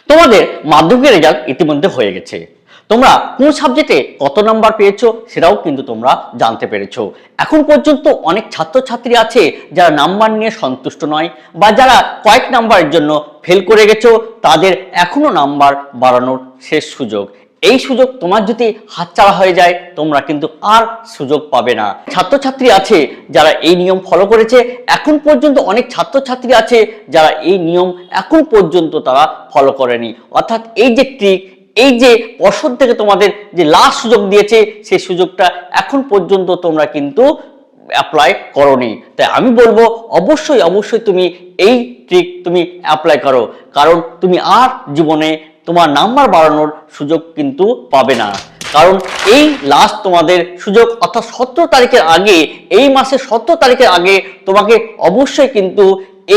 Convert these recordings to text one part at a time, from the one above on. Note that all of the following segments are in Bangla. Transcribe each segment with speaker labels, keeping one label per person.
Speaker 1: তোমাদের মাধ্যমিকের রেজাল্ট ইতিমধ্যে হয়ে গেছে। তোমরা কোন সাবজেক্টে কত নাম্বার পেয়েছো সেটাও কিন্তু তোমরা জানতে পেরেছো। এখন পর্যন্ত অনেক ছাত্রছাত্রী আছে যারা নাম্বার নিয়ে সন্তুষ্ট নয় বা যারা কয়েক নাম্বারের জন্য ফেল করে গেছো, তাদের এখনো নাম্বার বাড়ানোর শেষ সুযোগ। এই সুযোগ তোমার যদি হাতছাড়া হয়ে যায়, তোমরা কিন্তু আর সুযোগ পাবে না। ছাত্রছাত্রী আছে যারা এই নিয়ম ফলো করেছে, এখন পর্যন্ত অনেক ছাত্রছাত্রী আছে যারা এই নিয়ম এখন পর্যন্ত তারা ফলো করেনি। অর্থাৎ এই যে ট্রিক, এই যে পর্ষদ থেকে তোমাদের যে লাস্ট সুযোগ দিয়েছে, সেই সুযোগটা এখন পর্যন্ত তোমরা কিন্তু অ্যাপ্লাই করোনি। তাই আমি বলবো অবশ্যই অবশ্যই তুমি এই ট্রিক তুমি অ্যাপ্লাই করো, কারণ তুমি আর জীবনে তোমার নাম্বার বাড়ানোর সুযোগ কিন্তু পাবে না। কারণ এই লাস্ট তোমাদের সুযোগ, অর্থাৎ 17 তারিখের আগে, এই মাসের 17 তারিখের আগে তোমাকে অবশ্যই কিন্তু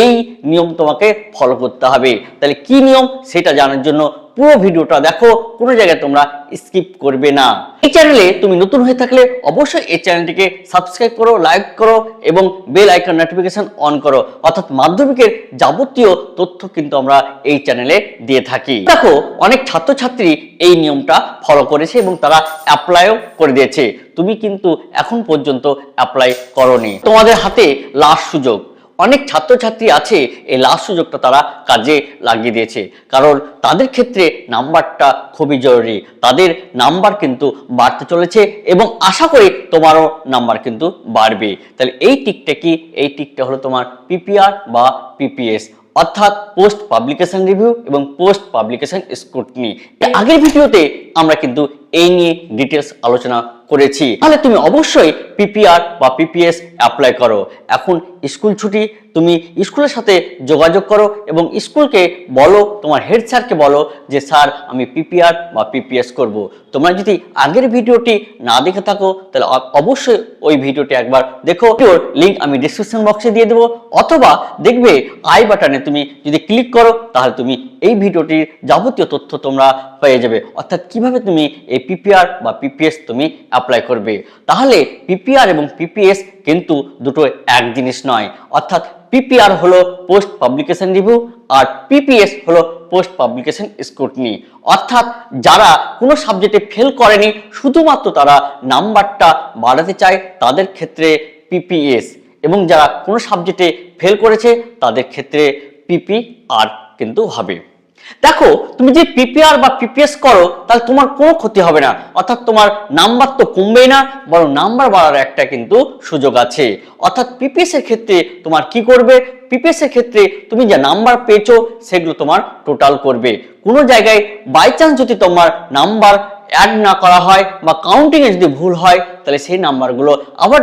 Speaker 1: এই নিয়ম তোমাকে ফলো করতে হবে। তাহলে কি নিয়ম সেটা জানার জন্য পুরো ভিডিওটা দেখো, কোনো জায়গায় তোমরা স্কিপ করবে না। এই চ্যানেলে তুমি নতুন হয়ে থাকলে অবশ্যই এই চ্যানেলটিকে সাবস্ক্রাইব করো, লাইক করো এবং বেল আইকন নোটিফিকেশন অন করো। অর্থাৎ মাধ্যমিকের যাবতীয় তথ্য কিন্তু আমরা এই চ্যানেলে দিয়ে থাকি। দেখো, অনেক ছাত্রছাত্রী এই নিয়মটা ফলো করেছে এবং তারা অ্যাপ্লাইও করে দিয়েছে। তুমি কিন্তু এখন পর্যন্ত অ্যাপ্লাই করোনি। তোমাদের হাতে লাস্ট সুযোগ। অনেক ছাত্রছাত্রী আছে এই লাস্ট সুযোগটা তারা কাজে লাগিয়ে দিয়েছে, কারণ তাদের ক্ষেত্রে নাম্বারটা খুবই জরুরি। তাদের নাম্বার কিন্তু বাড়তে চলেছে এবং আশা করি তোমারও নাম্বার কিন্তু বাড়বে। তাহলে এই টিকটা কি? এই টিকটা হলো তোমার পিপিআর বা পিপিএস, অর্থাৎ পোস্ট পাবলিকেশন রিভিউ এবং পোস্ট পাবলিকেশন স্ক্রুটিনি। আগের ভিডিওতে আমরা কিন্তু এই নিয়ে ডিটেলস আলোচনা করেছি। তাহলে তুমি অবশ্যই পিপিআর বা পিপিএস অ্যাপ্লাই করো। এখন স্কুল ছুটি, তুমি স্কুলের সাথে যোগাযোগ করো এবং স্কুলকে বলো, তোমার হেড স্যারকে বলো যে স্যার আমি পিপিআর বা পিপিএস করব। তোমরা যদি আগের ভিডিওটি না দেখে থাকো তাহলে অবশ্যই ওই ভিডিওটি একবার দেখো। ভিডিওর লিংক আমি ডিসক্রিপশন বক্সে দিয়ে দেবো, অথবা দেখবে আই বাটনে তুমি যদি ক্লিক করো তাহলে তুমি এই ভিডিওটির যাবতীয় তথ্য তোমরা পেয়ে যাবে। অর্থাৎ কিভাবে তুমি এই পিপিআর বা পিপিএস তুমি অ্যাপ্লাই করবে। তাহলে পিপিআর এবং পিপিএস কিন্তু দুটো এক জিনিস নয়। অর্থাৎ পিপিআর হলো পোস্ট পাবলিকেশন রিভিউ আর পিপিএস হলো পোস্ট পাবলিকেশন স্ক্রুটিনি। অর্থাৎ যারা কোনো সাবজেক্টে ফেল করেনি, শুধুমাত্র তারা নাম্বারটা বাড়াতে চায়, তাদের ক্ষেত্রে পিপিএস, এবং যারা কোনো সাবজেক্টে ফেল করেছে তাদের ক্ষেত্রে পিপিআর কিন্তু হবে। দেখো, তুমি যে পিপিআর বা পিপিএস করো তাহলে তোমার কোনো ক্ষতি হবে না। অর্থাৎ তোমার নাম্বার তো কমবেই না, বরং নাম্বার বাড়ার একটা কিন্তু সুযোগ আছে। অর্থাৎ পিপিএস এর ক্ষেত্রে তোমার কি করবে? পিপিএস এর ক্ষেত্রে তুমি যে নাম্বার পেয়েছো সেগুলো তোমার টোটাল করবে। কোনো জায়গায় বাই চান্স যদি তোমার নাম্বার অ্যাড না করা হয় বা কাউন্টিং এ যদি ভুল হয়, তাহলে সেই নাম্বারগুলো আবার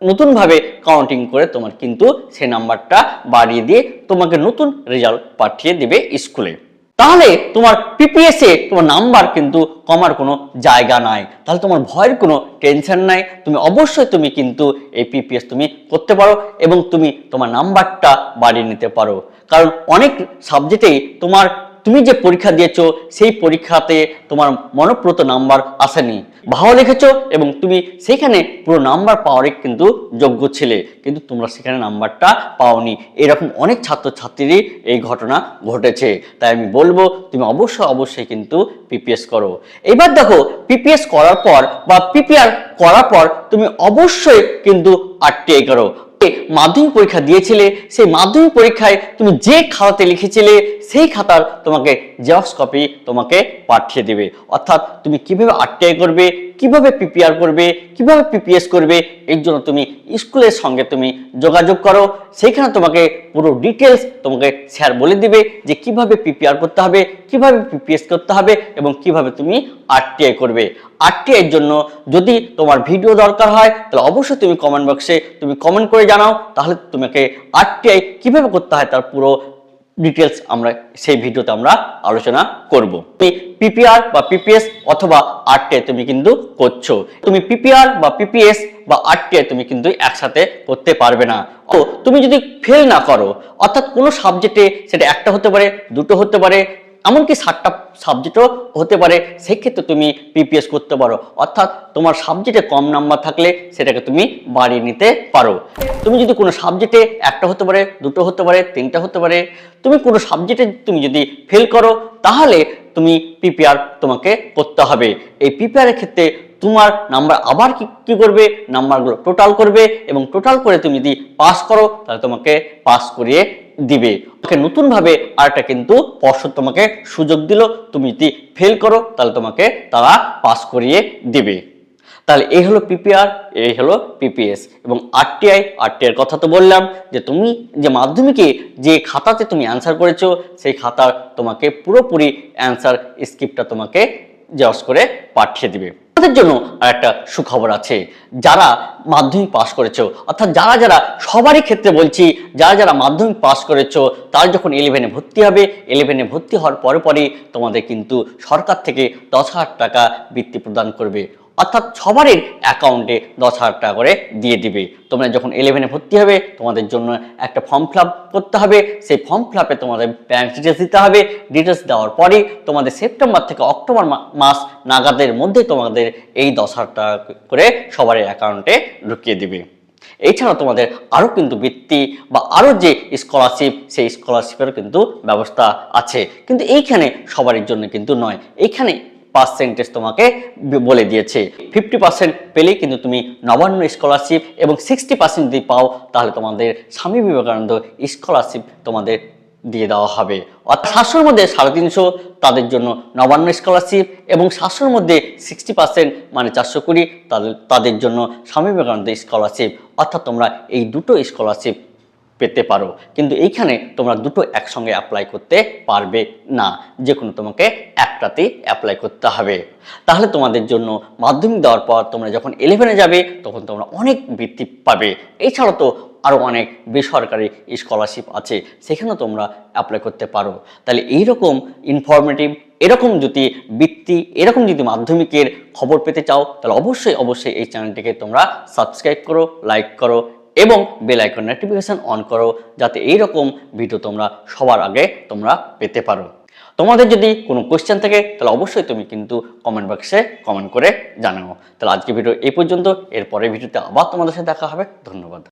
Speaker 1: নতুন ভাবে কাউন্টিং করে তোমার কিন্তু সেই নাম্বারটা বাড়িয়ে দিয়ে তোমাকে নতুন রেজাল্ট পাঠিয়ে দেবে স্কুলে। তাহলে তোমার পিপিএস এ তোমার নাম্বার কিন্তু কমার কোনো জায়গা নাই। তাহলে তোমার ভয়ের কোনো টেনশন নাই। তুমি অবশ্যই তুমি কিন্তু এই পিপিএস তুমি করতে পারো এবং তুমি তোমার নাম্বারটা বাড়িয়ে নিতে পারো। কারণ অনেক সাবজেক্টেই তুমি যে পরীক্ষা দিয়েছো সেই পরীক্ষাতে তোমার মনপ্রত নাম্বার আসেনি, ভালো লিখেছো এবং তুমি সেখানে পুরো নাম্বার পাওয়ারই কিন্তু যোগ্য ছিলে, কিন্তু তোমরা সেখানে নাম্বারটা পাওনি। এরকম অনেক ছাত্রছাত্রীরই এই ঘটনা ঘটেছে। তাই আমি বলবো তুমি অবশ্যই কিন্তু পিপিএস করো। এবার দেখো, পিপিএস করার পর বা পিপিআর করার পর তুমি অবশ্যই কিন্তু আরটিআই করো। মাধ্যমিক পরীক্ষা দিয়েছিলে, সেই মাধ্যমিক পরীক্ষায় তুমি যে খাতাতে লিখেছিলে সেই খাতার তোমাকে জেরক্স কপি তোমাকে পাঠিয়ে দেবে। অর্থাৎ তুমি কিভাবে আরটিআই করবে, কিভাবে পিপিআর করবে, কিভাবে পিপিএস করবে, এর জন্য তুমি স্কুলের সঙ্গে তুমি যোগাযোগ করো। সেইখানে তোমাকে পুরো ডিটেলস তোমাকে স্যার বলে দিবে যে কিভাবে পিপিআর করতে হবে, কিভাবে পিপিএস করতে হবে এবং কিভাবে তুমি আরটিআই করবে। আরটিআই এর জন্য যদি তোমার ভিডিও দরকার হয় তাহলে অবশ্যই তুমি কমেন্ট বক্সে তুমি কমেন্ট করে জানাও, তাহলে তোমাকে আরটিআই কিভাবে করতে হয় তার পুরো ডিটেলস আমরা সেই ভিডিওতে আমরা আলোচনা করব। তুমি পিপিআর বা পিপিএস অথবা আরটিআই তুমি কিন্তু করছো, তুমি পিপিআর বা পিপিএস বা আরটিআই তুমি কিন্তু একসাথে করতে পারবে না। তো তুমি যদি ফেল না করো, অর্থাৎ কোনো সাবজেক্টে, সেটা একটা হতে পারে, দুটো হতে পারে, এমনকি 7টা সাবজেক্টও হতে পারে, সেক্ষেত্রে তুমি পিপিএস করতে পারো। অর্থাৎ তোমার সাবজেক্টে কম নাম্বার থাকলে সেটাকে তুমি বাড়িয়ে নিতে পারো। তুমি যদি কোনো সাবজেক্টে একটা হতে পারে, দুটো হতে পারে, তিনটা হতে পারে, তুমি কোনো সাবজেক্টে তুমি যদি ফেল করো তাহলে তুমি পিপিআর তোমাকে করতে হবে। এই পিপিআর এর ক্ষেত্রে তোমার নাম্বার আবার কি করবে, নাম্বারগুলো টোটাল করবে এবং টোটাল করে তুমি যদি পাস করো তাহলে তোমাকে পাস করিয়ে দিবে। নতুন ভাবে আরেকটা কিন্তু পর্ষদ তোমাকে সুযোগ দিল, তুমি যদি ফেল করো তাহলে তোমাকে তারা পাস করিয়ে দিবে। তাহলে এই হলো পিপিআর, এই হলো পিপিএস এবং আরটিআই। আরটিআই এর কথা তো বললাম যে তুমি যে মাধ্যমিকে যে খাতাতে তুমি অ্যান্সার করেছো সেই খাতার তোমাকে পুরোপুরি অ্যান্সার স্ক্রিপ্টটা তোমাকে জেরক্স করে পাঠিয়ে দিবে। তাদের জন্য আর একটা সুখবর আছে, যারা মাধ্যমিক পাস করেছো, অর্থাৎ যারা যারা সবারই ক্ষেত্রে বলছি, যারা যারা মাধ্যমিক পাস করেছো তারা যখন 11-এ ভর্তি হবে, 11-এ ভর্তি হওয়ার পরে পরই তোমাদের কিন্তু সরকার থেকে 10,000 টাকা বৃত্তি প্রদান করবে। অর্থাৎ সবারই অ্যাকাউন্টে 10,000 টাকা করে দিয়ে দিবে। তোমরা যখন 11-এ ভর্তি হবে তোমাদের জন্য একটা ফর্ম ফিল আপ করতে হবে। সেই ফর্ম ফিল আপে তোমাদের ব্যাংক ডিটেলস দিতে হবে। ডিটেলস দেওয়ার পরেই তোমাদের সেপ্টেম্বর থেকে অক্টোবর মাস নাগাদের মধ্যে তোমাদের এই 10,000 টাকা করে সবারই অ্যাকাউন্টে ঢুকিয়ে দিবে। এছাড়াও তোমাদের আরও কিন্তু বৃত্তি বা আরও যে স্কলারশিপ, সেই স্কলারশিপেরও কিন্তু ব্যবস্থা আছে, কিন্তু এইখানে সবারই জন্য কিন্তু নয়। এইখানে পার্সেন্টেজ তোমাকে বলে দিয়েছে, 50% পেলেই কিন্তু তুমি নবান্ন স্কলারশিপ এবং 60% যদি পাও তাহলে তোমাদের স্বামী বিবেকানন্দ স্কলারশিপ তোমাদের দিয়ে দেওয়া হবে। অর্থাৎ 700-র মধ্যে 350 তাদের জন্য নবান্ন স্কলারশিপ এবং 700-র মধ্যে 60% মানে 420 তাদের জন্য স্বামী বিবেকানন্দ স্কলারশিপ। অর্থাৎ তোমরা এই দুটো স্কলারশিপ পেতে পারো, কিন্তু এইখানে তোমরা দুটো একসঙ্গে অ্যাপ্লাই করতে পারবে না, যে কোনো তোমাকে একটাতেই অ্যাপ্লাই করতে হবে। তাহলে তোমাদের জন্য মাধ্যমিক দেওয়ার পর তোমরা যখন 11-এ যাবে তখন তোমরা অনেক বৃত্তি পাবে। এছাড়াও তো আরও অনেক বেসরকারি স্কলারশিপ আছে, সেখানেও তোমরা অ্যাপ্লাই করতে পারো। তাহলে এইরকম ইনফরমেটিভ, এরকম যদি বৃত্তি, এরকম যদি মাধ্যমিকের খবর পেতে চাও তাহলে অবশ্যই অবশ্যই এই চ্যানেলটিকে তোমরা সাবস্ক্রাইব করো, লাইক করো এবং বেল আইকন নোটিফিকেশন অন করো, যাতে এই রকম ভিডিও তোমরা সবার আগে তোমরা পেতে পারো। তোমাদের যদি কোনো কোয়েশ্চেন থাকে তাহলে অবশ্যই তুমি কিন্তু কমেন্ট বক্সে কমেন্ট করে জানাও। তাহলে আজকে ভিডিও এই পর্যন্ত, এরপরের ভিডিওতে আবার তোমাদের সাথে দেখা হবে। ধন্যবাদ।